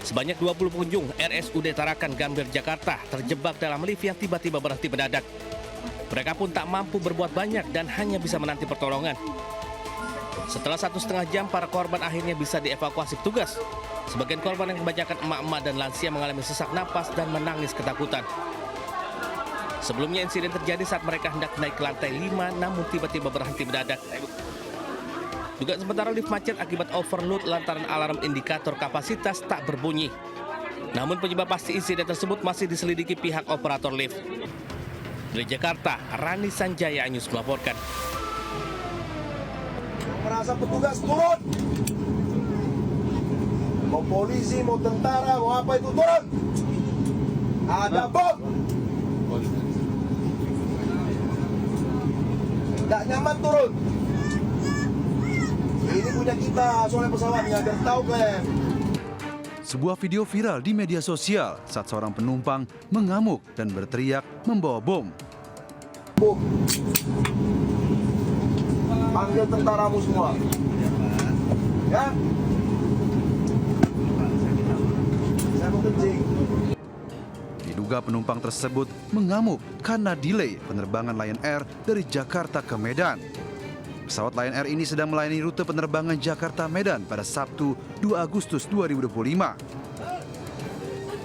Sebanyak 20 pengunjung RSUD Tarakan Gambir, Jakarta terjebak dalam lift yang tiba-tiba berhenti mendadak. Mereka pun tak mampu berbuat banyak dan hanya bisa menanti pertolongan. Setelah 1,5 jam, para korban akhirnya bisa dievakuasi petugas. Sebagian korban yang kebanyakan emak-emak dan lansia mengalami sesak napas dan menangis ketakutan. Sebelumnya insiden terjadi saat mereka hendak naik ke lantai 5 namun tiba-tiba berhenti mendadak. Juga sementara lift macet akibat overload lantaran alarm indikator kapasitas tak berbunyi. Namun penyebab pasti insiden tersebut masih diselidiki pihak operator lift. Dari Jakarta, Rani Sanjaya News melaporkan. Merasa petugas turun. Mau polisi, mau tentara, mau apa itu turun. Ada bom. Tidak nyaman turun. Ini punya kita, soalnya pesawatnya, biar tahu kalian. Sebuah video viral di media sosial saat seorang penumpang mengamuk dan berteriak membawa bom. Bom. Panggil tentaramu semua. Ya. Saya mau kencing. Diduga penumpang tersebut mengamuk karena delay penerbangan Lion Air dari Jakarta ke Medan. Pesawat Lion Air ini sedang melayani rute penerbangan Jakarta-Medan pada Sabtu 2 Agustus 2025.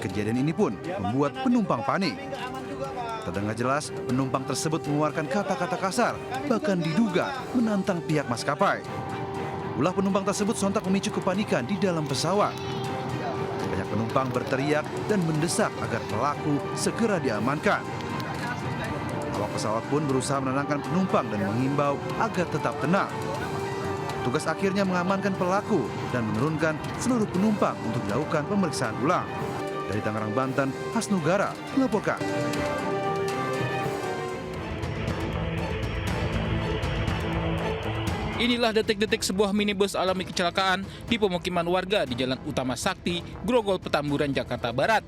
Kejadian ini pun membuat penumpang panik. Terdengar jelas penumpang tersebut mengeluarkan kata-kata kasar, bahkan diduga menantang pihak maskapai. Ulah penumpang tersebut sontak memicu kepanikan di dalam pesawat. Banyak penumpang berteriak dan mendesak agar pelaku segera diamankan. Awak pesawat pun berusaha menenangkan penumpang dan mengimbau agar tetap tenang. Tugas akhirnya mengamankan pelaku dan menurunkan seluruh penumpang untuk dilakukan pemeriksaan ulang. Dari Tangerang, Banten, Hasnugara melaporkan. Inilah detik-detik sebuah minibus alami kecelakaan di pemukiman warga di Jalan Utama Sakti, Grogol, Petamburan, Jakarta Barat.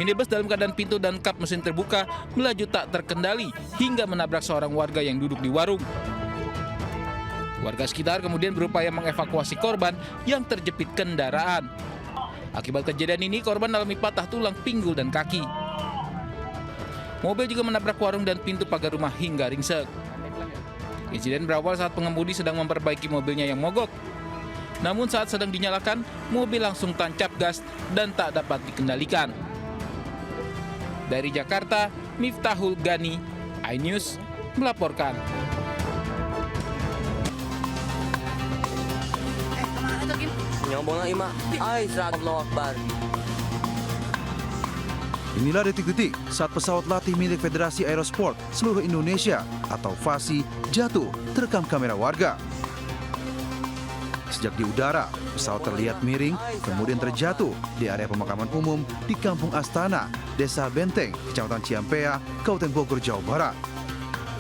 Minibus dalam keadaan pintu dan kap mesin terbuka melaju tak terkendali hingga menabrak seorang warga yang duduk di warung. Warga sekitar kemudian berupaya mengevakuasi korban yang terjepit kendaraan. Akibat kejadian ini, korban alami patah tulang pinggul dan kaki. Mobil juga menabrak warung dan pintu pagar rumah hingga ringsek. Insiden berawal saat pengemudi sedang memperbaiki mobilnya yang mogok. Namun saat sedang dinyalakan, mobil langsung tancap gas dan tak dapat dikendalikan. Dari Jakarta, Miftahul Gani, iNews melaporkan. Inilah detik-detik saat pesawat latih milik Federasi Aerosport Seluruh Indonesia atau FASI jatuh terekam kamera warga. Sejak di udara, pesawat terlihat miring, kemudian terjatuh di area pemakaman umum di Kampung Astana, Desa Benteng, Kecamatan Ciampea, Kabupaten Bogor, Jawa Barat.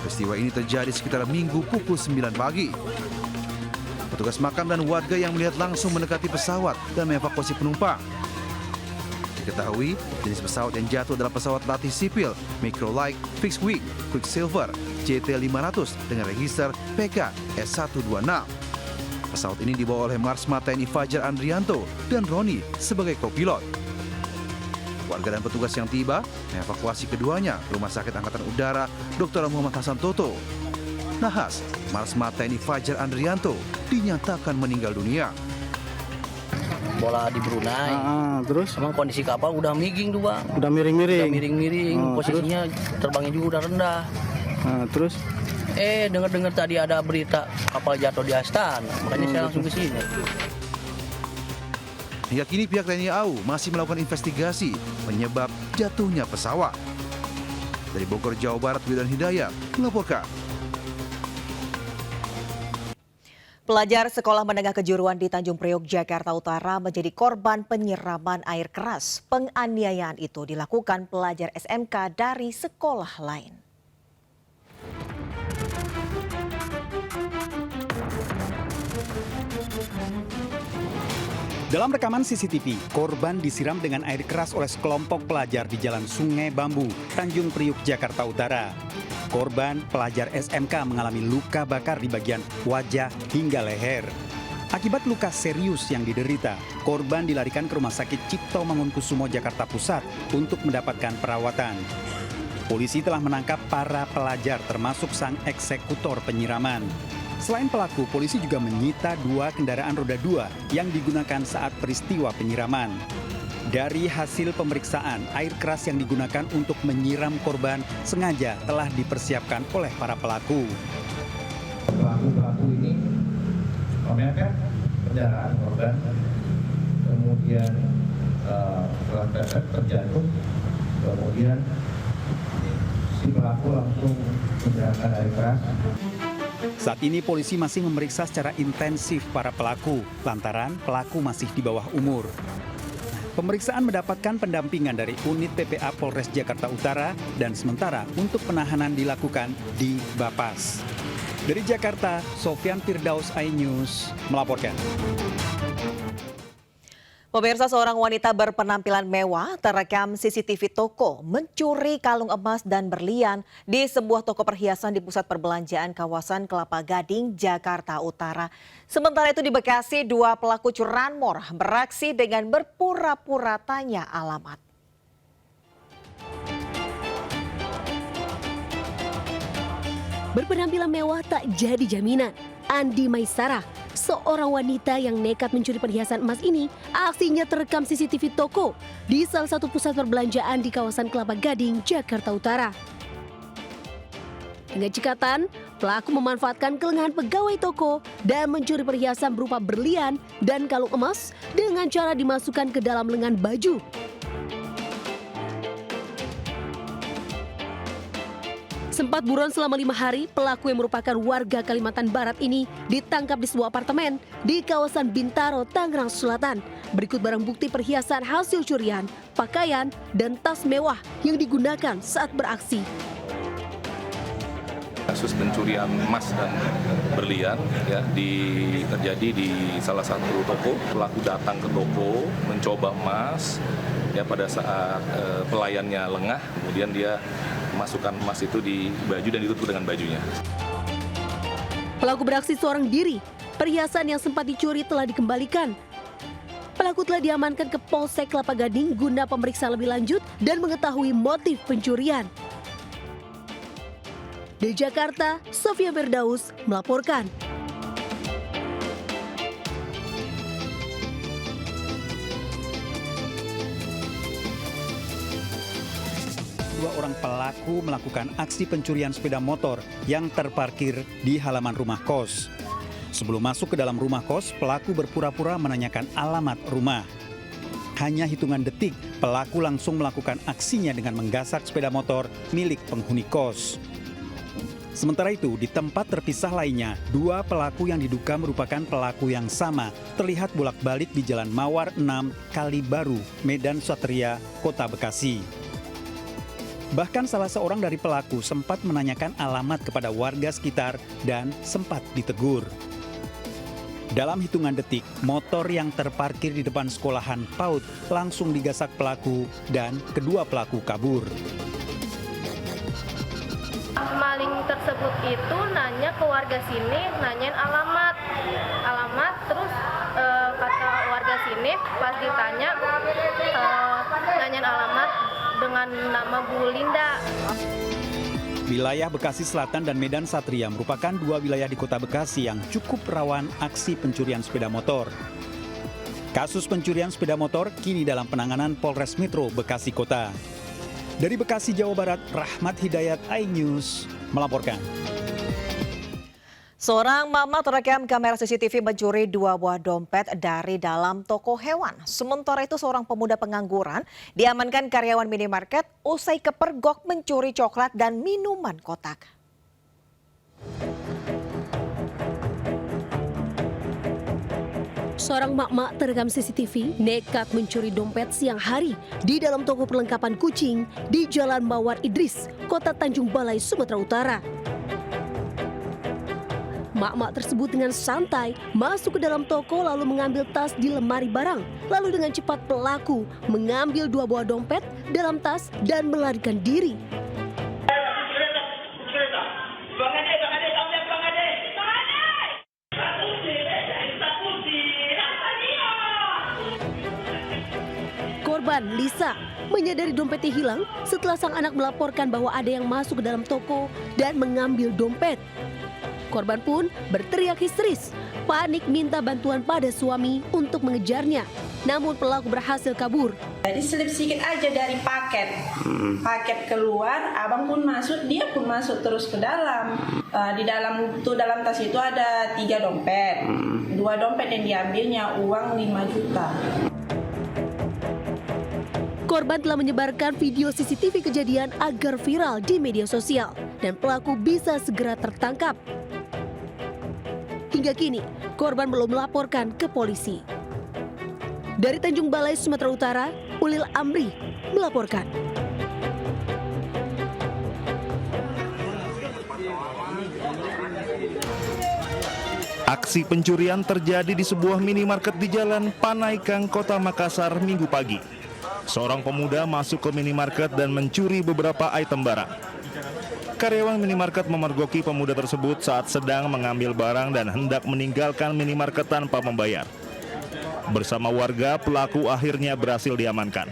Peristiwa ini terjadi sekitar Minggu pukul 9 pagi. Petugas makam dan warga yang melihat langsung mendekati pesawat dan mengevakuasi penumpang. Diketahui, jenis pesawat yang jatuh adalah pesawat latih sipil Microlight Fixed Wing Quicksilver JT500 dengan register PK S126. Pesawat ini dibawa oleh Marsma TNI Fajar Andrianto dan Roni sebagai kopilot. Warga dan petugas yang tiba mengevakuasi keduanya ke Rumah Sakit Angkatan Udara Dr. Muhammad Hasan Toto. Nahas, Marsma TNI Fajar Andrianto dinyatakan meninggal dunia. Bola di Brunei. Terus? Emang kondisi kapal udah miring tuh, Bang. Udah miring-miring. Udah miring-miring. Posisinya terbangnya juga udah rendah. Terus? Dengar-dengar tadi ada berita kapal jatuh di Astana. Makanya saya langsung ke sini. Hingga kini pihak TNI AU masih melakukan investigasi penyebab jatuhnya pesawat. Dari Bogor, Jawa Barat, Wildan Hidayat melaporkan. Pelajar sekolah menengah kejuruan di Tanjung Priok, Jakarta Utara menjadi korban penyiraman air keras. Penganiayaan itu dilakukan pelajar SMK dari sekolah lain. Dalam rekaman CCTV, korban disiram dengan air keras oleh sekelompok pelajar di Jalan Sungai Bambu, Tanjung Priok, Jakarta Utara. Korban, pelajar SMK mengalami luka bakar di bagian wajah hingga leher. Akibat luka serius yang diderita, korban dilarikan ke Rumah Sakit Cipto Mangunkusumo, Jakarta Pusat untuk mendapatkan perawatan. Polisi telah menangkap para pelajar termasuk sang eksekutor penyiraman. Selain pelaku, polisi juga menyita 2 kendaraan roda 2 yang digunakan saat peristiwa penyiraman. Dari hasil pemeriksaan, air keras yang digunakan untuk menyiram korban sengaja telah dipersiapkan oleh para pelaku. Pelaku ini memamerkan kendaraan korban, kemudian setelah terjatuh, kemudian si pelaku langsung menyiramkan air keras. Saat ini polisi masih memeriksa secara intensif para pelaku, lantaran pelaku masih di bawah umur. Pemeriksaan mendapatkan pendampingan dari unit PPA Polres Jakarta Utara dan sementara untuk penahanan dilakukan di Bapas. Dari Jakarta, Sofyan Firdaus, iNews melaporkan. Pemirsa, seorang wanita berpenampilan mewah terekam CCTV toko mencuri kalung emas dan berlian di sebuah toko perhiasan di pusat perbelanjaan kawasan Kelapa Gading, Jakarta Utara. Sementara itu di Bekasi, 2 pelaku curanmor beraksi dengan berpura-pura tanya alamat. Berpenampilan mewah tak jadi jaminan. Andi Maisarah, seorang wanita yang nekat mencuri perhiasan emas ini, aksinya terekam CCTV toko di salah satu pusat perbelanjaan di kawasan Kelapa Gading, Jakarta Utara. Dengan cekatan, pelaku memanfaatkan kelengahan pegawai toko dan mencuri perhiasan berupa berlian dan kalung emas dengan cara dimasukkan ke dalam lengan baju. Sempat buron selama 5 hari, pelaku yang merupakan warga Kalimantan Barat ini ditangkap di sebuah apartemen di kawasan Bintaro, Tangerang Selatan. Berikut barang bukti perhiasan hasil curian, pakaian, dan tas mewah yang digunakan saat beraksi. Kasus pencurian emas dan berlian ya terjadi di salah satu toko. Pelaku datang ke toko mencoba emas ya, pada saat pelayannya lengah, kemudian dia masukkan emas itu di baju dan ditutup dengan bajunya. Pelaku beraksi seorang diri. Perhiasan yang sempat dicuri telah dikembalikan. Pelaku telah diamankan ke Polsek Kelapa Gading guna pemeriksaan lebih lanjut dan mengetahui motif pencurian. Di Jakarta, Sofyan Firdaus melaporkan. Dua orang pelaku melakukan aksi pencurian sepeda motor yang terparkir di halaman rumah kos. Sebelum masuk ke dalam rumah kos, pelaku berpura-pura menanyakan alamat rumah. Hanya hitungan detik, pelaku langsung melakukan aksinya dengan menggasak sepeda motor milik penghuni kos. Sementara itu, di tempat terpisah lainnya, 2 pelaku yang diduga merupakan pelaku yang sama terlihat bolak-balik di Jalan Mawar 6, Kalibaru, Medan Satria, Kota Bekasi. Bahkan salah seorang dari pelaku sempat menanyakan alamat kepada warga sekitar dan sempat ditegur. Dalam hitungan detik, motor yang terparkir di depan sekolahan PAUD langsung digasak pelaku dan kedua pelaku kabur. Maling tersebut itu nanya ke warga sini, nanyain alamat, terus kata warga sini pas ditanya nanyain alamat dengan nama Bu Linda. Wilayah Bekasi Selatan dan Medan Satria merupakan 2 wilayah di Kota Bekasi yang cukup rawan aksi pencurian sepeda motor. Kasus pencurian sepeda motor kini dalam penanganan Polres Metro Bekasi Kota. Dari Bekasi, Jawa Barat, Rahmat Hidayat, iNews melaporkan. Seorang mama terekam kamera CCTV mencuri 2 buah dompet dari dalam toko hewan. Sementara itu seorang pemuda pengangguran diamankan karyawan minimarket usai kepergok mencuri coklat dan minuman kotak. Seorang mak-mak terekam CCTV nekat mencuri dompet siang hari di dalam toko perlengkapan kucing di Jalan Mawar Idris, Kota Tanjung Balai, Sumatera Utara. Mak-mak tersebut dengan santai masuk ke dalam toko lalu mengambil tas di lemari barang. Lalu dengan cepat pelaku mengambil 2 buah dompet dalam tas dan melarikan diri. korban, Lisa, menyadari dompetnya hilang setelah sang anak melaporkan bahwa ada yang masuk ke dalam toko dan mengambil dompet. Korban pun berteriak histeris, panik minta bantuan pada suami untuk mengejarnya. Namun pelaku berhasil kabur. Jadi selip sedikit aja dari paket keluar, abang pun masuk, dia pun masuk terus ke dalam. Di dalam tas itu ada 3 dompet, 2 dompet yang diambilnya uang 5 juta. Korban telah menyebarkan video CCTV kejadian agar viral di media sosial dan pelaku bisa segera tertangkap. Hingga kini, korban belum melaporkan ke polisi. Dari Tanjung Balai, Sumatera Utara, Ulil Amri melaporkan. Aksi pencurian terjadi di sebuah minimarket di Jalan Panaikang, Kota Makassar, Minggu pagi. Seorang pemuda masuk ke minimarket dan mencuri beberapa item barang. Karyawan minimarket memergoki pemuda tersebut saat sedang mengambil barang dan hendak meninggalkan minimarket tanpa membayar. Bersama warga, pelaku akhirnya berhasil diamankan.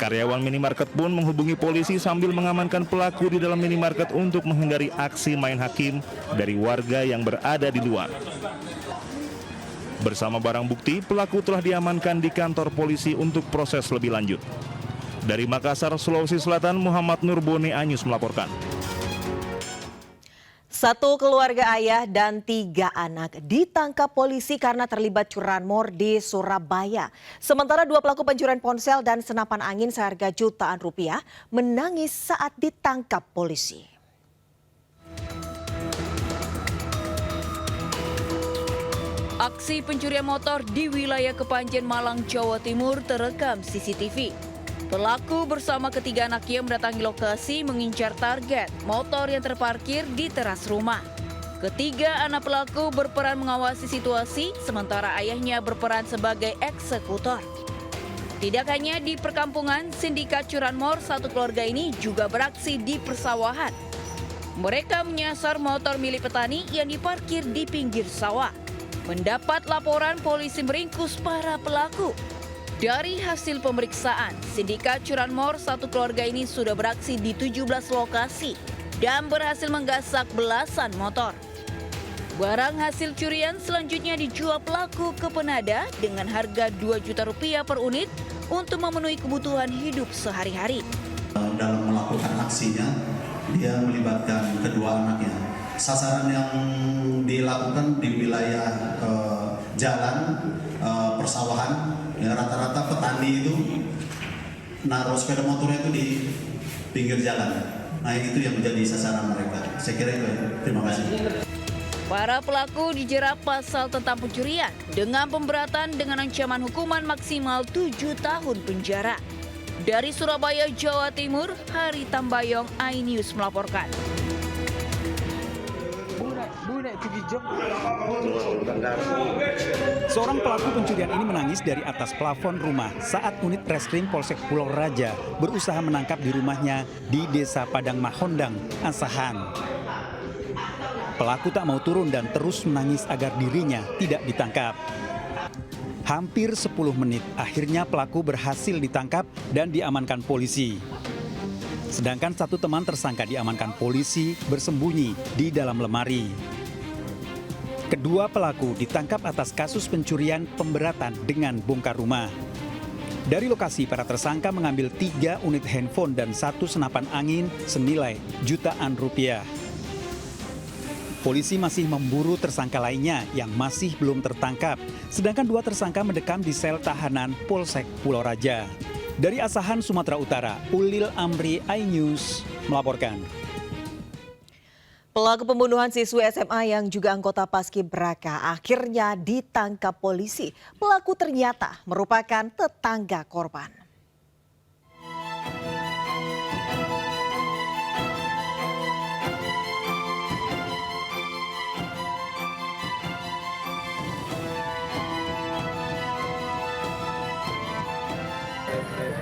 Karyawan minimarket pun menghubungi polisi sambil mengamankan pelaku di dalam minimarket untuk menghindari aksi main hakim dari warga yang berada di luar. Bersama barang bukti, pelaku telah diamankan di kantor polisi untuk proses lebih lanjut. Dari Makassar, Sulawesi Selatan, Muhammad Nurbone Anyus melaporkan. Satu keluarga ayah dan 3 anak ditangkap polisi karena terlibat curanmor di Surabaya. Sementara 2 pelaku pencurian ponsel dan senapan angin seharga jutaan rupiah menangis saat ditangkap polisi. Aksi pencurian motor di wilayah Kepanjen, Malang, Jawa Timur terekam CCTV. Pelaku bersama ketiga anaknya mendatangi lokasi mengincar target motor yang terparkir di teras rumah. Ketiga anak pelaku berperan mengawasi situasi, sementara ayahnya berperan sebagai eksekutor. Tidak hanya di perkampungan, sindikat curanmor satu keluarga ini juga beraksi di persawahan. Mereka menyasar motor milik petani yang diparkir di pinggir sawah. Mendapat laporan, polisi meringkus para pelaku. Dari hasil pemeriksaan, sindikat curanmor satu keluarga ini sudah beraksi di 17 lokasi dan berhasil menggasak belasan motor. Barang hasil curian selanjutnya dijual pelaku ke penada dengan harga 2 juta rupiah per unit untuk memenuhi kebutuhan hidup sehari-hari. Dalam melakukan aksinya, dia melibatkan kedua anaknya. Sasaran yang dilakukan di wilayah jalan persawahan, ya, rata-rata petani itu naruh sepeda motornya itu di pinggir jalan. Nah, itu yang menjadi sasaran mereka. Saya kira itu ya. Terima kasih. Para pelaku dijerat pasal tentang pencurian dengan pemberatan dengan ancaman hukuman maksimal 7 tahun penjara. Dari Surabaya, Jawa Timur, Hari Tambayong, iNews melaporkan. Seorang pelaku pencurian ini menangis dari atas plafon rumah saat unit Reskrim Polsek Pulau Raja berusaha menangkap di rumahnya di Desa Padang Mahondang, Asahan. Pelaku tak mau turun dan terus menangis agar dirinya tidak ditangkap. Hampir 10 menit, akhirnya pelaku berhasil ditangkap dan diamankan polisi. Sedangkan satu teman tersangka diamankan polisi bersembunyi di dalam lemari. Kedua pelaku ditangkap atas kasus pencurian pemberatan dengan bongkar rumah. Dari lokasi, para tersangka mengambil 3 unit handphone dan 1 senapan angin senilai jutaan rupiah. Polisi masih memburu tersangka lainnya yang masih belum tertangkap, sedangkan 2 tersangka mendekam di sel tahanan Polsek Pulau Raja. Dari Asahan, Sumatera Utara, Ulil Amri, iNews melaporkan. Pelaku pembunuhan siswi SMA yang juga anggota Paskibraka akhirnya ditangkap polisi. Pelaku ternyata merupakan tetangga korban.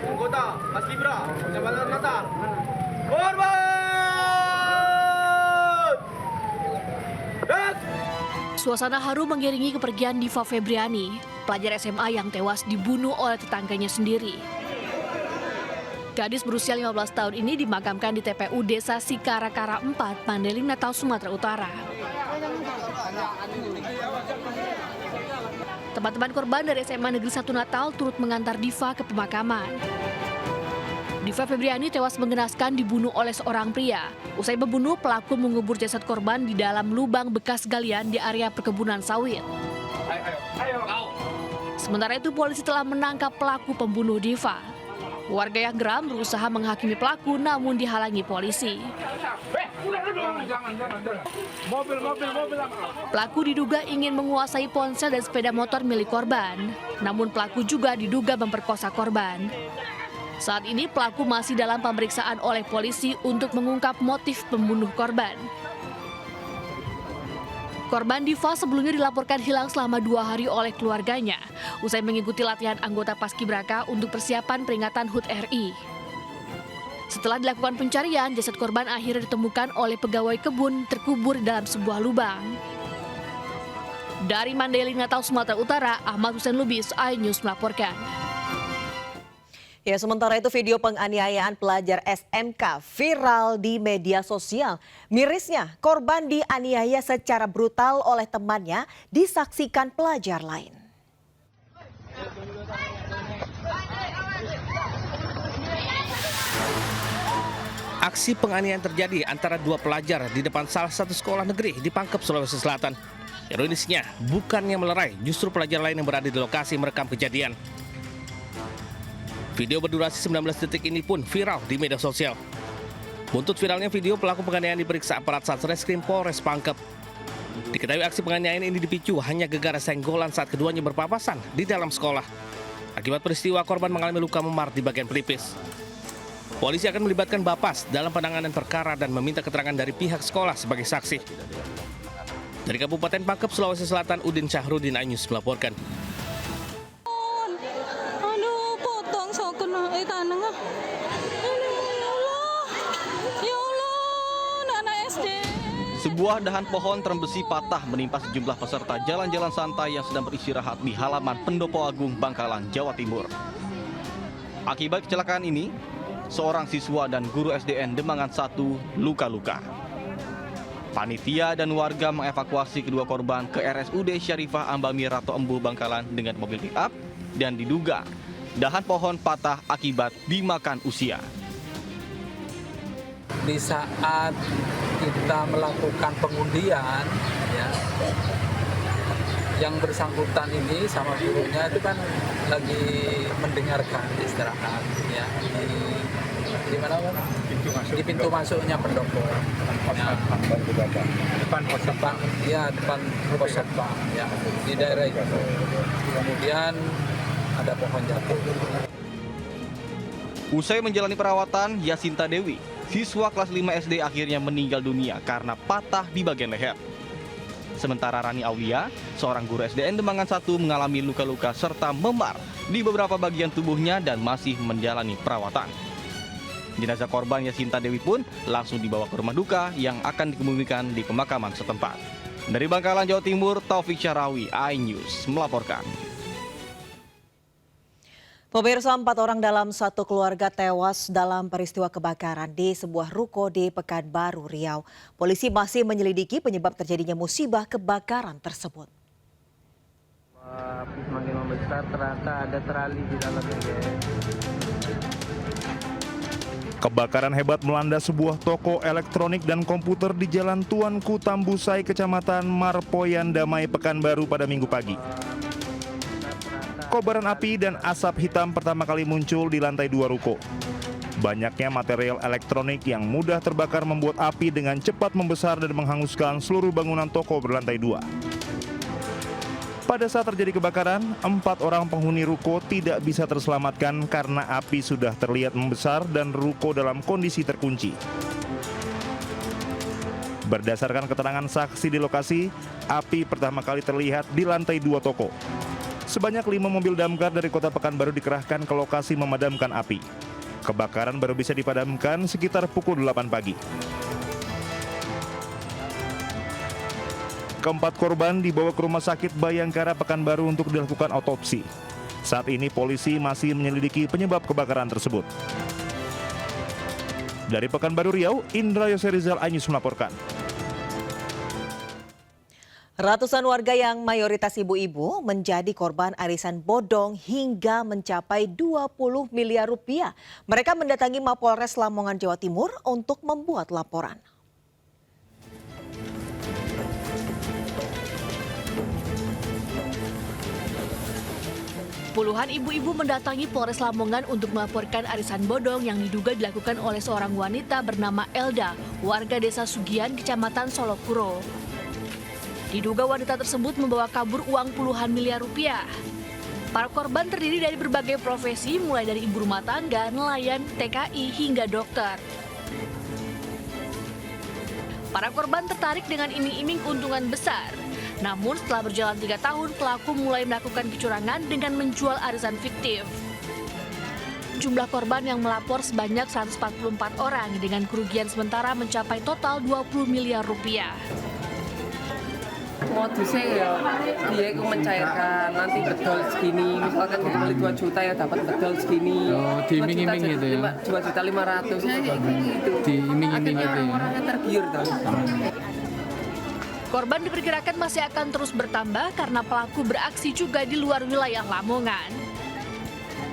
Anggota Paskibra, Kecamatan Mataram. Korban! Suasana haru mengiringi kepergian Diva Febriani, pelajar SMA yang tewas dibunuh oleh tetangganya sendiri. Gadis berusia 15 tahun ini dimakamkan di TPU Desa Sikarakara 4, Mandailing, Natal, Sumatera Utara. Teman-teman korban dari SMA Negeri 1 Natal turut mengantar Diva ke pemakaman. Diva Febriani tewas mengenaskan dibunuh oleh seorang pria. Usai membunuh, pelaku mengubur jasad korban di dalam lubang bekas galian di area perkebunan sawit. Sementara itu, polisi telah menangkap pelaku pembunuh Diva. Warga yang geram berusaha menghakimi pelaku namun dihalangi polisi. Pelaku diduga ingin menguasai ponsel dan sepeda motor milik korban. Namun pelaku juga diduga memperkosa korban. Saat ini pelaku masih dalam pemeriksaan oleh polisi untuk mengungkap motif pembunuh korban. Korban Diva sebelumnya dilaporkan hilang selama 2 hari oleh keluarganya usai mengikuti latihan anggota Paskibraka untuk persiapan peringatan HUT RI. Setelah dilakukan pencarian, jasad korban akhirnya ditemukan oleh pegawai kebun terkubur dalam sebuah lubang. Dari Mandailing, Natal, Sumatera Utara, Ahmad Hussein Lubis, iNews melaporkan. Ya, sementara itu video penganiayaan pelajar SMK viral di media sosial. Mirisnya, korban dianiaya secara brutal oleh temannya disaksikan pelajar lain. Aksi penganiayaan terjadi antara 2 pelajar di depan salah satu sekolah negeri di Pangkep, Sulawesi Selatan. Ironisnya, bukannya melerai, justru pelajar lain yang berada di lokasi merekam kejadian. Video berdurasi 19 detik ini pun viral di media sosial. Buntut viralnya video, pelaku penganiayaan diperiksa aparat Satreskrim Polres Pangkep. Diketahui aksi penganiayaan ini dipicu hanya gegara senggolan saat keduanya berpapasan di dalam sekolah. Akibat peristiwa, korban mengalami luka memar di bagian pelipis. Polisi akan melibatkan Bapas dalam penanganan perkara dan meminta keterangan dari pihak sekolah sebagai saksi. Dari Kabupaten Pangkep, Sulawesi Selatan, Udin Syahrudin, iNews melaporkan. Sebuah dahan pohon terembesi patah menimpa sejumlah peserta jalan-jalan santai yang sedang beristirahat di halaman Pendopo Agung, Bangkalan, Jawa Timur. Akibat kecelakaan ini, seorang siswa dan guru SDN Demangan 1 luka-luka. Panitia dan warga mengevakuasi kedua korban ke RSUD Syarifah Ambami Rato Embu, Bangkalan dengan mobil pick-up dan diduga dahan pohon patah akibat dimakan usia. Di saat kita melakukan pengundian, ya, yang bersangkutan ini sama gurunya itu kan lagi mendengarkan istirahat, ya, di mana, di pintu masuknya pendopo, ya, depan pos satpam, ya, depan pos satpam, ya, di daerah itu. Kemudian ada pohon jatuh. Usai menjalani perawatan, Yasinta Dewi, siswa kelas 5 SD akhirnya meninggal dunia karena patah di bagian leher. Sementara Rani Aulia, seorang guru SDN Demangan 1 mengalami luka-luka serta memar di beberapa bagian tubuhnya dan masih menjalani perawatan. Jenazah korban Yasinta Dewi pun langsung dibawa ke rumah duka yang akan dikebumikan di pemakaman setempat. Dari Bangkalan, Jawa Timur, Taufik Syarawi, iNews melaporkan. Pemirsa, 4 orang dalam satu keluarga tewas dalam peristiwa kebakaran di sebuah ruko di Pekanbaru, Riau. Polisi masih menyelidiki penyebab terjadinya musibah kebakaran tersebut. Api semakin membesar, ternyata ada terali di dalamnya. Kebakaran hebat melanda sebuah toko elektronik dan komputer di Jalan Tuanku Tambusai, Kecamatan Marpoyan Damai, Pekanbaru pada Minggu pagi. Kobaran api dan asap hitam pertama kali muncul di lantai 2 ruko. Banyaknya material elektronik yang mudah terbakar membuat api dengan cepat membesar dan menghanguskan seluruh bangunan toko berlantai 2. Pada saat terjadi kebakaran, 4 orang penghuni ruko tidak bisa terselamatkan karena api sudah terlihat membesar dan ruko dalam kondisi terkunci. Berdasarkan keterangan saksi di lokasi, api pertama kali terlihat di lantai 2 toko. Sebanyak 5 mobil damkar dari Kota Pekanbaru dikerahkan ke lokasi memadamkan api. Kebakaran baru bisa dipadamkan sekitar pukul 8 pagi. Keempat korban dibawa ke Rumah Sakit Bayangkara Pekanbaru untuk dilakukan otopsi. Saat ini polisi masih menyelidiki penyebab kebakaran tersebut. Dari Pekanbaru Riau, Indra Yoserizal iNews melaporkan. Ratusan warga yang mayoritas ibu-ibu menjadi korban arisan bodong hingga mencapai 20 miliar rupiah. Mereka mendatangi Mapolres Lamongan, Jawa Timur untuk membuat laporan. Puluhan ibu-ibu mendatangi Polres Lamongan untuk melaporkan arisan bodong yang diduga dilakukan oleh seorang wanita bernama Elda, warga desa Sugian, Kecamatan Solokuro. Diduga wanita tersebut membawa kabur uang puluhan miliar rupiah. Para korban terdiri dari berbagai profesi, mulai dari ibu rumah tangga, nelayan, TKI, hingga dokter. Para korban tertarik dengan iming-iming keuntungan besar. Namun setelah berjalan 3 tahun, pelaku mulai melakukan kecurangan dengan menjual arisan fiktif. Jumlah korban yang melapor sebanyak 144 orang dengan kerugian sementara mencapai total 20 miliar rupiah. Modusnya ya dia itu mencairkan nanti bedol segini, misalkan kita beli 2 juta ya dapat bedol segini. Oh, diiming-iming gitu ya? 2.500.000 ya kayak gitu. Diiming-iming gitu ya? Orangnya tergiur tau. Korban diperkirakan masih akan terus bertambah karena pelaku beraksi juga di luar wilayah Lamongan.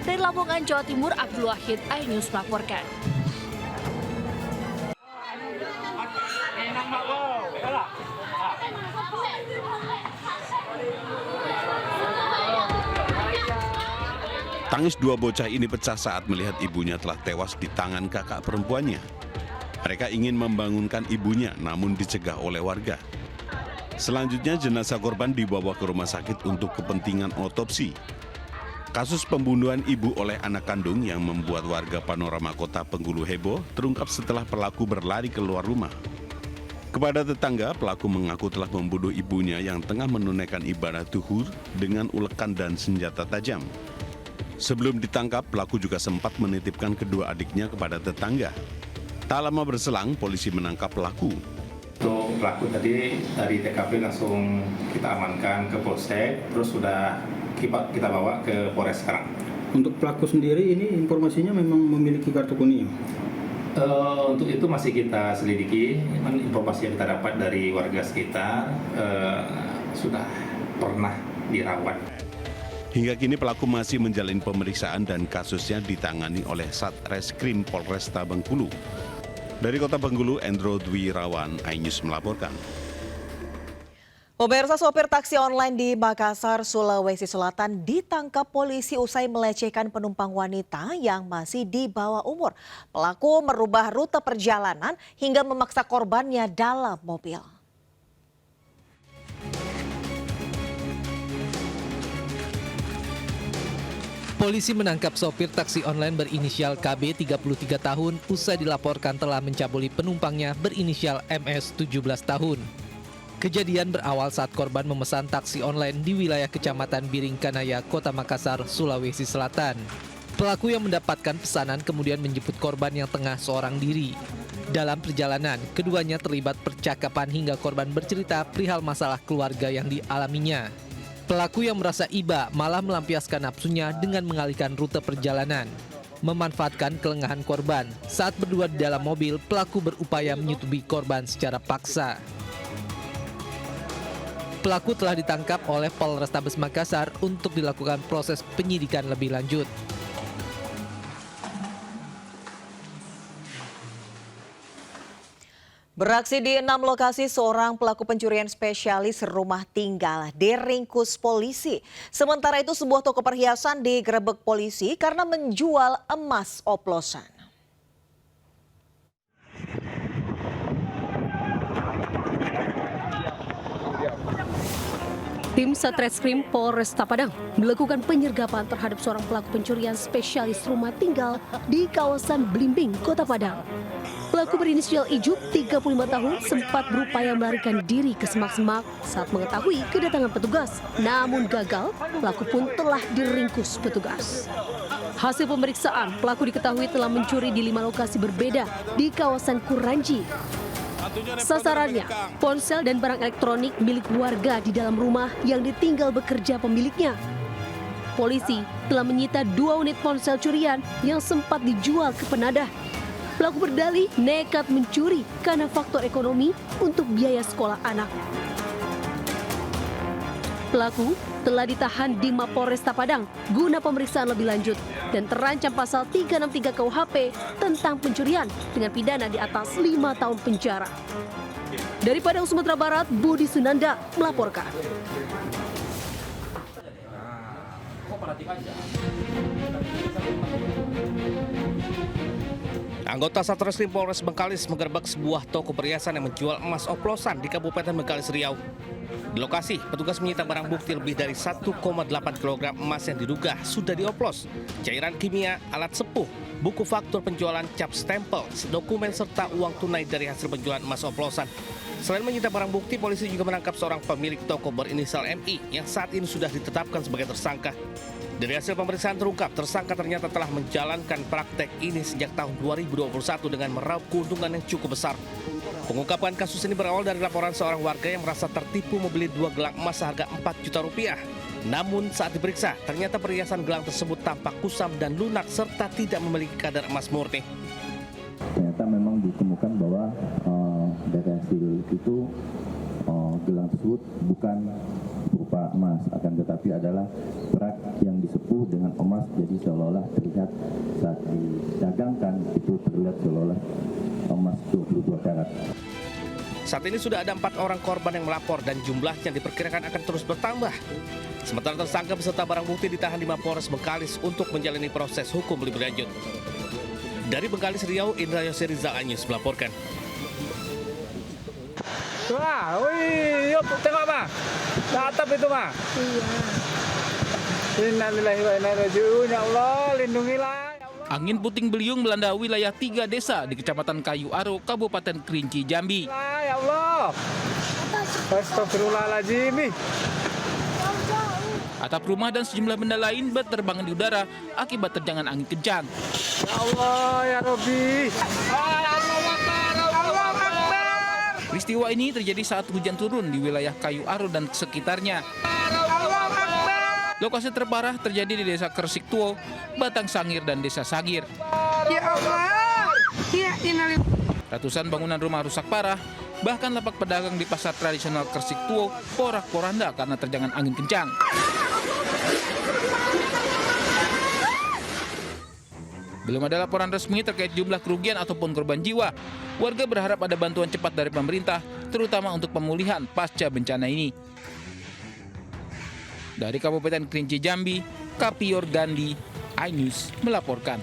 Dari Lamongan, Jawa Timur, Abdul Wahid, iNews melaporkan. Tangis dua bocah ini pecah saat melihat ibunya telah tewas di tangan kakak perempuannya. Mereka ingin membangunkan ibunya namun dicegah oleh warga. Selanjutnya jenazah korban dibawa ke rumah sakit untuk kepentingan otopsi. Kasus pembunuhan ibu oleh anak kandung yang membuat warga Panorama Kota Bengkulu heboh terungkap setelah pelaku berlari keluar rumah. Kepada tetangga, pelaku mengaku telah membunuh ibunya yang tengah menunaikan ibadah zuhur dengan ulekan dan senjata tajam. Sebelum ditangkap, pelaku juga sempat menitipkan kedua adiknya kepada tetangga. Tak lama berselang, polisi menangkap pelaku. Untuk pelaku tadi dari TKP langsung kita amankan ke Polsek, terus sudah kita bawa ke Polres sekarang. Untuk pelaku sendiri ini informasinya memang memiliki kartu kuning? Untuk itu masih kita selidiki. Informasi yang kita dapat dari warga sekitar sudah pernah dirawat. Hingga kini pelaku masih menjalani pemeriksaan dan kasusnya ditangani oleh Satreskrim Polresta Bengkulu. Dari Kota Bengkulu, Endro Dwi Rawan, iNews melaporkan. Pemirsa, sopir taksi online di Makassar, Sulawesi Selatan ditangkap polisi usai melecehkan penumpang wanita yang masih di bawah umur. Pelaku merubah rute perjalanan hingga memaksa korbannya dalam mobil. Polisi menangkap sopir taksi online berinisial KB 33 tahun usai dilaporkan telah mencabuli penumpangnya berinisial MS 17 tahun. Kejadian berawal saat korban memesan taksi online di wilayah Kecamatan Biringkanaya, Kota Makassar, Sulawesi Selatan. Pelaku yang mendapatkan pesanan kemudian menjemput korban yang tengah seorang diri. Dalam perjalanan, keduanya terlibat percakapan hingga korban bercerita perihal masalah keluarga yang dialaminya. Pelaku yang merasa iba malah melampiaskan nafsunya dengan mengalihkan rute perjalanan. Memanfaatkan kelengahan korban, saat berdua di dalam mobil, pelaku berupaya menyetubuhi korban secara paksa. Pelaku telah ditangkap oleh Polrestabes Makassar untuk dilakukan proses penyidikan lebih lanjut. Beraksi di 6 lokasi, seorang pelaku pencurian spesialis rumah tinggal diringkus polisi. Sementara itu sebuah toko perhiasan digerebek polisi karena menjual emas oplosan. Tim Satreskrim Polresta Padang melakukan penyergapan terhadap seorang pelaku pencurian spesialis rumah tinggal di kawasan Blimbing, Kota Padang. Pelaku berinisial Ijuk, 35 tahun, sempat berupaya melarikan diri ke semak-semak saat mengetahui kedatangan petugas. Namun gagal, pelaku pun telah diringkus petugas. Hasil pemeriksaan, pelaku diketahui telah mencuri di 5 lokasi berbeda di kawasan Kuranji. Sasarannya, ponsel dan barang elektronik milik warga di dalam rumah yang ditinggal bekerja pemiliknya. Polisi telah menyita 2 unit ponsel curian yang sempat dijual ke penadah. Pelaku berdalih nekat mencuri karena faktor ekonomi untuk biaya sekolah anak. Pelaku telah ditahan di Mapolresta Padang guna pemeriksaan lebih lanjut dan terancam pasal 363 KUHP tentang pencurian dengan pidana di atas 5 tahun penjara. Dari Padang, Sumatera Barat, Budi Sunanda melaporkan. Anggota Satreskrim Polres Bengkalis menggerebek sebuah toko perhiasan yang menjual emas oplosan di Kabupaten Bengkalis, Riau. Di lokasi, petugas menyita barang bukti lebih dari 1,8 kg emas yang diduga sudah dioplos, cairan kimia, alat sepuh, buku faktur penjualan, cap stempel, dokumen serta uang tunai dari hasil penjualan emas oplosan. Selain menyita barang bukti, polisi juga menangkap seorang pemilik toko berinisial MI yang saat ini sudah ditetapkan sebagai tersangka. Dari hasil pemeriksaan terungkap, tersangka ternyata telah menjalankan praktek ini sejak tahun 2021 dengan meraup keuntungan yang cukup besar. Pengungkapan kasus ini berawal dari laporan seorang warga yang merasa tertipu membeli 2 gelang emas seharga 4 juta rupiah. Namun saat diperiksa, ternyata perhiasan gelang tersebut tampak kusam dan lunak serta tidak memiliki kadar emas murni. Ternyata memang ditemukan bahwa dari hasil itu gelang tersebut bukan berupa emas, akan tetapi adalah perak yang disepuh dengan emas, jadi seolah-olah terlihat saat didagangkan itu terlihat seolah-olah emas 22 karat. Saat ini sudah ada 4 orang korban yang melapor dan jumlahnya diperkirakan akan terus bertambah. Sementara tersangka beserta barang bukti ditahan di Mapolres Bengkalis untuk menjalani proses hukum lebih lanjut. Dari Bengkalis, Riau, Indra Yossi Rizal Anyus melaporkan. Wah, wih, yuk tengok mah, di atap itu mah. Iya. Innalillahi wa inna ilaihi raji'un. Ya Allah, lindungilah. Angin puting beliung melanda wilayah 3 desa di Kecamatan Kayu Aro, Kabupaten Kerinci, Jambi. Ya Allah. Astagfirullahaladzim. Atap rumah dan sejumlah benda lain berterbangan di udara akibat terjangan angin kencang. Ya Allah, ya Rabbi. Peristiwa ini terjadi saat hujan turun di wilayah Kayu Aro dan sekitarnya. Lokasi terparah terjadi di Desa Kersik Tuo, Batang Sangir, dan Desa Sagir. Ya Allah. Ratusan bangunan rumah rusak parah, bahkan lapak pedagang di pasar tradisional Kersik Tuo porak-poranda karena terjangan angin kencang. Belum ada laporan resmi terkait jumlah kerugian ataupun korban jiwa. Warga berharap ada bantuan cepat dari pemerintah, terutama untuk pemulihan pasca bencana ini. Dari Kabupaten Kerinci, Jambi, Kapior Gandhi, iNews melaporkan.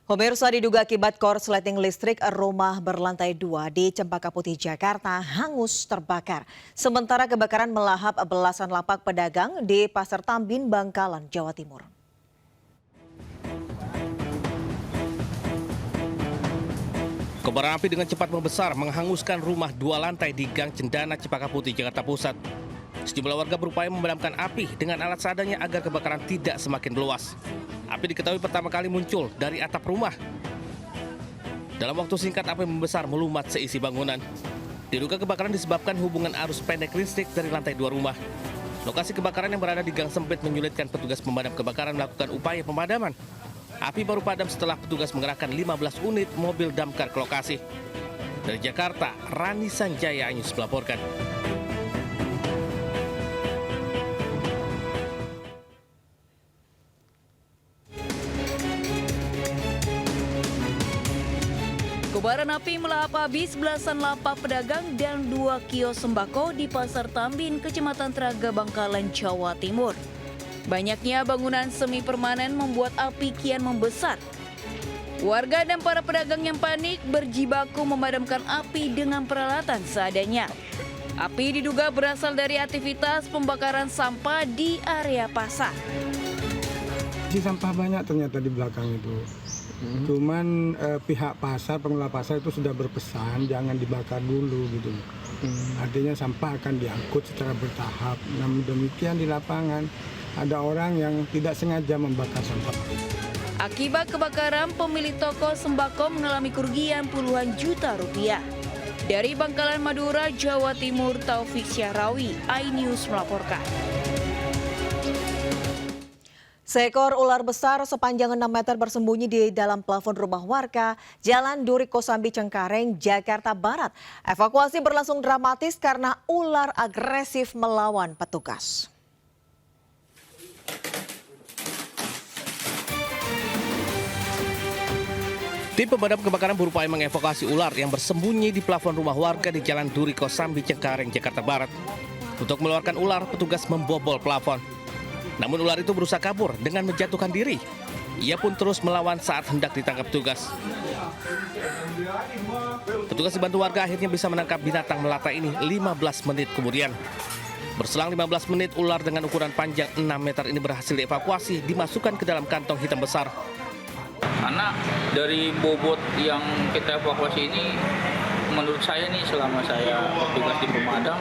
Pemirsa, diduga akibat korsleting listrik, rumah berlantai 2 di Cempaka Putih, Jakarta hangus terbakar. Sementara kebakaran melahap belasan lapak pedagang di Pasar Tambin, Bangkalan, Jawa Timur. Kobaran api dengan cepat membesar menghanguskan rumah 2 lantai di Gang Cendana, Cempaka Putih, Jakarta Pusat. Sejumlah warga berupaya memadamkan api dengan alat seadanya agar kebakaran tidak semakin meluas. Api diketahui pertama kali muncul dari atap rumah. Dalam waktu singkat api membesar melumat seisi bangunan. Diduga kebakaran disebabkan hubungan arus pendek listrik dari lantai 2 rumah. Lokasi kebakaran yang berada di gang sempit menyulitkan petugas pemadam kebakaran melakukan upaya pemadaman. Api baru padam setelah petugas mengerahkan 15 unit mobil damkar ke lokasi. Dari Jakarta, Rani Sanjaya iNews melaporkan. Kobaran api melahap habis belasan lapak pedagang dan 2 kios sembako di Pasar Tambin, Kecamatan Teraga, Bangkalan, Jawa Timur. Banyaknya bangunan semi permanen membuat api kian membesar. Warga dan para pedagang yang panik berjibaku memadamkan api dengan peralatan seadanya. Api diduga berasal dari aktivitas pembakaran sampah di area pasar. Sampah banyak ternyata di belakang itu. Cuman pihak pasar, pengelola pasar itu sudah berpesan jangan dibakar dulu gitu. Artinya sampah akan diangkut secara bertahap. Namun demikian di lapangan ada orang yang tidak sengaja membakar sampah. Akibat kebakaran, pemilik toko sembako mengalami kerugian puluhan juta rupiah. Dari Bangkalan, Madura, Jawa Timur, Taufik Syahrawi, iNews melaporkan. Seekor ular besar sepanjang 6 meter bersembunyi di dalam plafon rumah warga Jalan Duri Kosambi Cengkareng, Jakarta Barat. Evakuasi berlangsung dramatis karena ular agresif melawan petugas. Tim pemadam kebakaran berupaya mengevakuasi ular yang bersembunyi di plafon rumah warga di Jalan Duri Kosambi Cengkareng, Jakarta Barat. Untuk mengeluarkan ular, petugas membobol plafon. Namun ular itu berusaha kabur dengan menjatuhkan diri. Ia pun terus melawan saat hendak ditangkap petugas. Petugas dibantu warga akhirnya bisa menangkap binatang melata ini 15 menit kemudian. Berselang 15 menit, ular dengan ukuran panjang 6 meter ini berhasil dievakuasi, dimasukkan ke dalam kantong hitam besar. Karena dari bobot yang kita evakuasi ini, menurut saya nih selama saya bertugas di pemadam,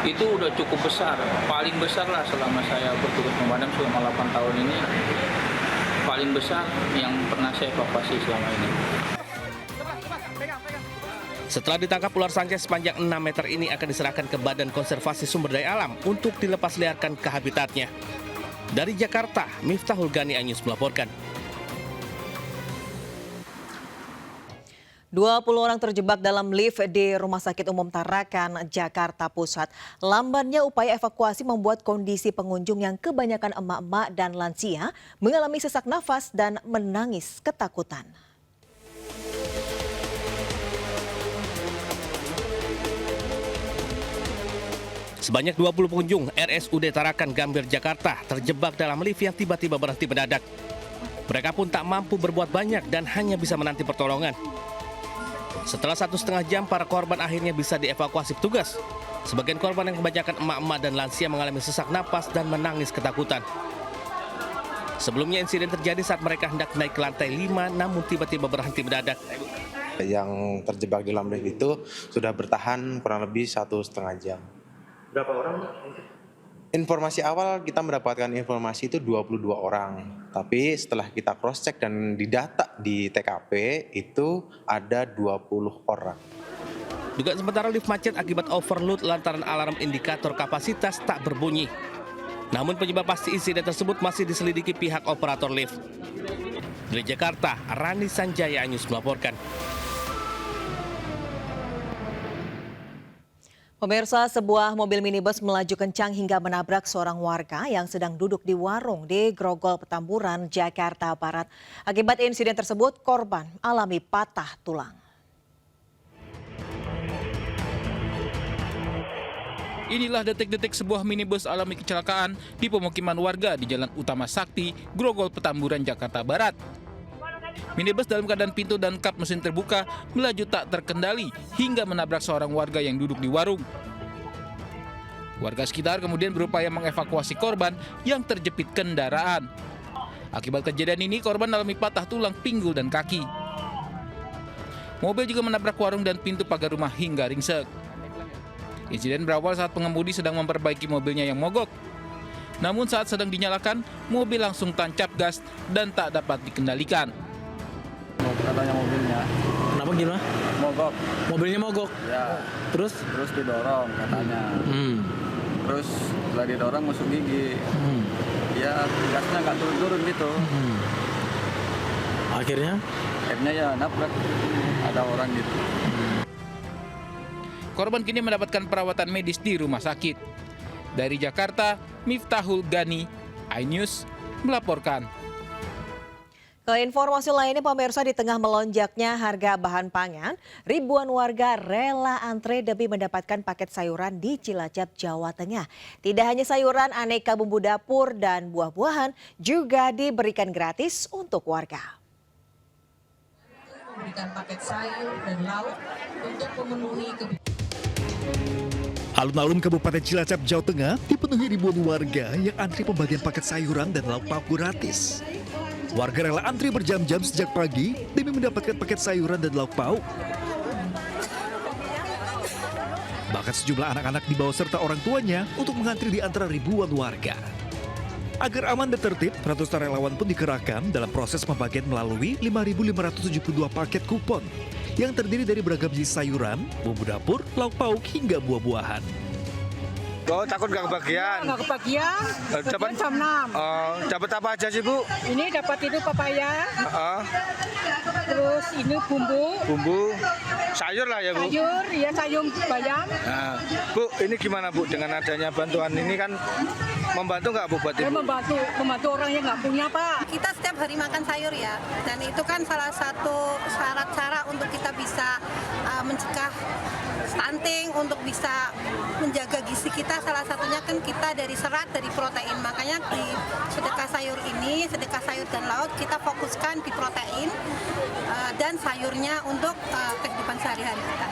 itu udah cukup besar, paling besar lah selama saya bertugas pemadam selama 8 tahun ini, paling besar yang pernah saya evakuasi selama ini. Setelah ditangkap, ular sanca sepanjang 6 meter ini akan diserahkan ke Badan Konservasi Sumber Daya Alam untuk dilepasliarkan ke habitatnya. Dari Jakarta, Miftahul Gani, iNews melaporkan. 20 orang terjebak dalam lift di Rumah Sakit Umum Tarakan, Jakarta Pusat. Lambannya upaya evakuasi membuat kondisi pengunjung yang kebanyakan emak-emak dan lansia mengalami sesak nafas dan menangis ketakutan. Sebanyak 20 pengunjung RSUD Tarakan, Gambir, Jakarta terjebak dalam lift yang tiba-tiba berhenti mendadak. Mereka pun tak mampu berbuat banyak dan hanya bisa menanti pertolongan. Setelah 1,5 jam, para korban akhirnya bisa dievakuasi petugas. Sebagian korban yang kebanyakan emak-emak dan lansia mengalami sesak napas dan menangis ketakutan. Sebelumnya insiden terjadi saat mereka hendak naik ke lantai 5, namun tiba-tiba berhenti mendadak. Yang terjebak di dalam lift itu sudah bertahan kurang lebih 1,5 jam. Berapa orang? Informasi awal kita mendapatkan informasi itu 22 orang. Tapi setelah kita cross check dan didata di TKP itu ada 20 orang. Dugaan sementara lift macet akibat overload lantaran alarm indikator kapasitas tak berbunyi. Namun penyebab pasti insiden tersebut masih diselidiki pihak operator lift. Dari Jakarta, Rani Sanjaya, iNews melaporkan. Pemirsa, sebuah mobil minibus melaju kencang hingga menabrak seorang warga yang sedang duduk di warung di Grogol, Petamburan, Jakarta Barat. Akibat insiden tersebut, korban alami patah tulang. Inilah detik-detik sebuah minibus alami kecelakaan di pemukiman warga di Jalan Utama Sakti, Grogol, Petamburan, Jakarta Barat. Minibus dalam keadaan pintu dan kap mesin terbuka melaju tak terkendali hingga menabrak seorang warga yang duduk di warung. Warga sekitar kemudian berupaya mengevakuasi korban yang terjepit kendaraan. Akibat kejadian ini, korban alami patah tulang pinggul dan kaki. Mobil juga menabrak warung dan pintu pagar rumah hingga ringsek. Insiden berawal saat pengemudi sedang memperbaiki mobilnya yang mogok. Namun saat sedang dinyalakan, mobil langsung tancap gas dan tak dapat dikendalikan. Katanya mobilnya. Kenapa gimana? Mogok. Mobilnya mogok? Ya. Terus didorong katanya. Terus setelah didorong masuk gigi. Ya gasnya nggak turun-turun gitu. Akhirnya ya nabrak. Ada orang gitu. Korban kini mendapatkan perawatan medis di rumah sakit. Dari Jakarta, Miftahul Gani, iNews melaporkan. Ke informasi lainnya, pemirsa, di tengah melonjaknya harga bahan pangan, ribuan warga rela antre demi mendapatkan paket sayuran di Cilacap, Jawa Tengah. Tidak hanya sayuran, aneka bumbu dapur dan buah-buahan juga diberikan gratis untuk warga. Memberikan paket sayur dan lauk untuk memenuhi Alun-alun Kabupaten Cilacap, Jawa Tengah dipenuhi ribuan warga yang antri pembagian paket sayuran dan lauk pauk gratis. Warga rela antri berjam-jam sejak pagi demi mendapatkan paket sayuran dan lauk pauk. Bahkan sejumlah anak-anak dibawa serta orang tuanya untuk mengantri di antara ribuan warga. Agar aman dan tertib, ratusan relawan pun dikerahkan dalam proses pembagian melalui 5.572 paket kupon yang terdiri dari beragam jenis sayuran, bumbu dapur, lauk pauk hingga buah-buahan. Oh, takut nggak kebagian? Nggak kebagian, Dapat jam 6. dapat apa aja sih, Bu? Ini dapat itu papaya, Heeh. terus ini Bumbu, sayur lah ya, Bu? sayur, ya sayur bayam. Nah, Bu, ini gimana, Bu? Dengan adanya bantuan ini kan membantu nggak, Bu, buat Ya Ibu? membantu orang yang nggak punya, Pak. Kita setiap hari makan sayur ya, dan itu kan salah satu syarat cara untuk kita bisa mencegah stunting, untuk bisa menjaga gizi kita. Salah satunya kan kita dari serat, dari protein. Makanya di sedekah sayur ini, sedekah sayur dan lauk, kita fokuskan di protein dan sayurnya untuk kehidupan sehari-hari kita.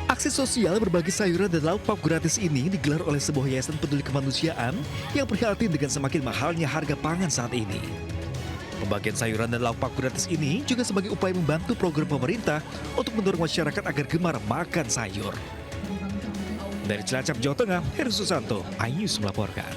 Aksi sosial berbagi sayuran dan lauk pauk gratis ini digelar oleh sebuah yayasan peduli kemanusiaan yang prihatin dengan semakin mahalnya harga pangan saat ini. Pembagian sayuran dan lauk pauk gratis ini juga sebagai upaya membantu program pemerintah untuk mendorong masyarakat agar gemar makan sayur. Dari Cilacap, Jawa Tengah, Heru Susanto, iNews melaporkan.